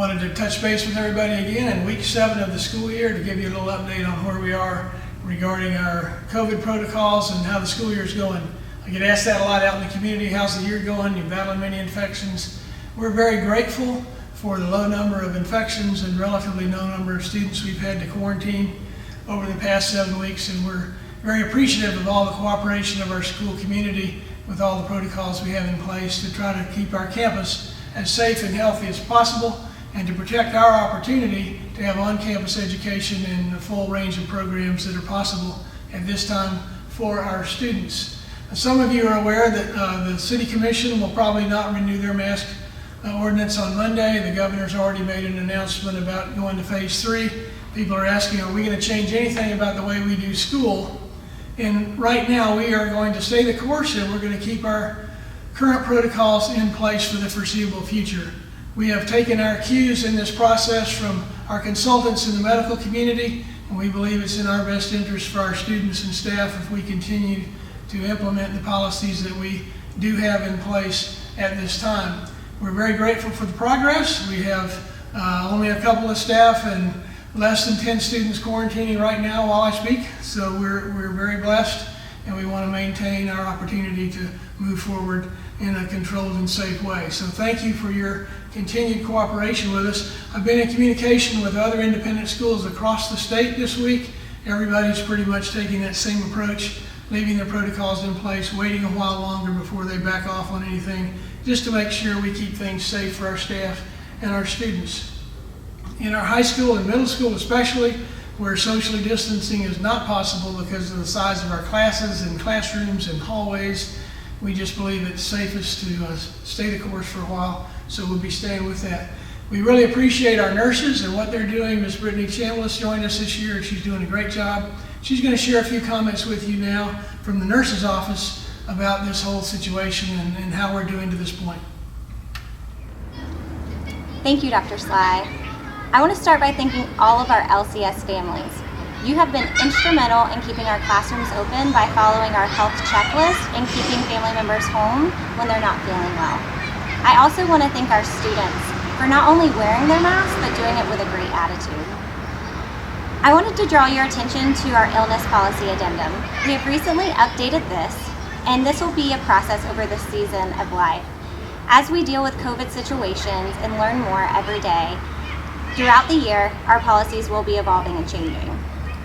wanted to touch base with everybody again in week 7 of the school year to give you a little update on where we are regarding our COVID protocols and how the school year is going. I get asked that a lot out in the community. How's the year going? You're battling many infections. We're very grateful for the low number of infections and relatively low number of students we've had to quarantine over the past 7 weeks, and we're very appreciative of all the cooperation of our school community with all the protocols we have in place to try to keep our campus as safe and healthy as possible and to protect our opportunity to have on-campus education in the full range of programs that are possible at this time for our students. Some of you are aware that the City Commission will probably not renew their mask ordinance on Monday. The governor's already made an announcement about going to phase 3. People are asking, are we going to change anything about the way we do school? And right now we are going to stay the course, and we're going to keep our current protocols in place for the foreseeable future. We have taken our cues in this process from our consultants in the medical community, and we believe it's in our best interest for our students and staff if we continue to implement the policies that we do have in place at this time. We're very grateful for the progress. We have only a couple of staff and less than 10 students quarantining right now while I speak, so we're very blessed, and we want to maintain our opportunity to move forward in a controlled and safe way. So thank you for your continued cooperation with us. I've been in communication with other independent schools across the state this week. Everybody's pretty much taking that same approach, leaving their protocols in place, waiting a while longer before they back off on anything, just to make sure we keep things safe for our staff and our students. In our high school and middle school especially, where socially distancing is not possible because of the size of our classes and classrooms and hallways, we just believe it's safest to stay the course for a while, so we'll be staying with that. We really appreciate our nurses and what they're doing. Ms. Brittany Chambless joined us this year, and she's doing a great job. She's going to share a few comments with you now from the nurse's office about this whole situation and how we're doing to this point. Thank you, Dr. Sligh. I want to start by thanking all of our LCS families. You have been instrumental in keeping our classrooms open by following our health checklist and keeping family members home when they're not feeling well. I also want to thank our students for not only wearing their masks, but doing it with a great attitude. I wanted to draw your attention to our illness policy addendum. We have recently updated this, and this will be a process over the season of life. As we deal with COVID situations and learn more every day, throughout the year, our policies will be evolving and changing.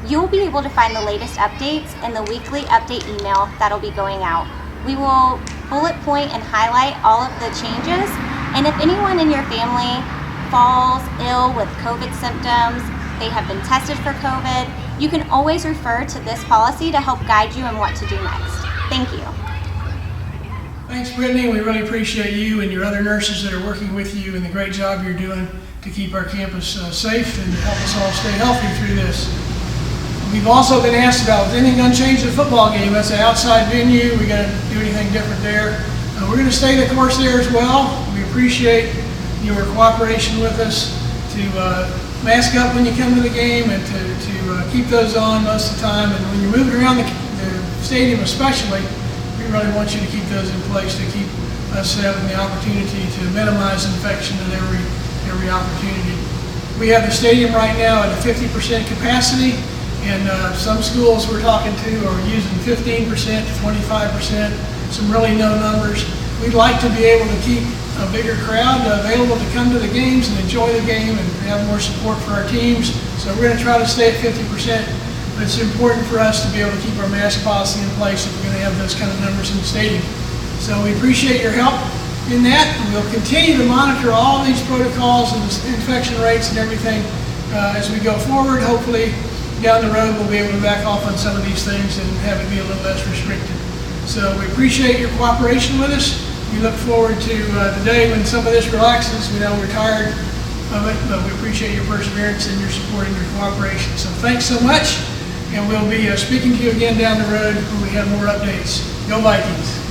You'll be able to find the latest updates in the weekly update email that'll be going out. We will bullet point and highlight all of the changes, and if anyone in your family falls ill with COVID symptoms, they have been tested for COVID, you can always refer to this policy to help guide you in what to do next. Thank you. Thanks, Brittany. We really appreciate you and your other nurses that are working with you and the great job you're doing to keep our campus safe and to help us all stay healthy through this. We've also been asked about, is anything going to change the football game? That's an outside venue. We're going to do anything different there. We're going to stay the course there as well. We appreciate your cooperation with us to mask up when you come to the game and to keep those on most of the time. And when you're moving around the stadium especially, we really want you to keep those in place to keep us having the opportunity to minimize infection at every opportunity. We have the stadium right now at a 50% capacity, and some schools we're talking to are using 15% to 25%, some really low numbers. We'd like to be able to keep a bigger crowd available to come to the games and enjoy the game and have more support for our teams. So we're going to try to stay at 50%, but it's important for us to be able to keep our mask policy in place if we're going to have those kind of numbers in the stadium. So we appreciate your help in that, and we'll continue to monitor all these protocols and infection rates and everything as we go forward. Hopefully down the road we'll be able to back off on some of these things and have it be a little less restricted. So we appreciate your cooperation with us. We look forward to the day when some of this relaxes. We know we're tired of it, but we appreciate your perseverance and your support and your cooperation. So thanks so much, and we'll be speaking to you again down the road when we have more updates. Go Vikings!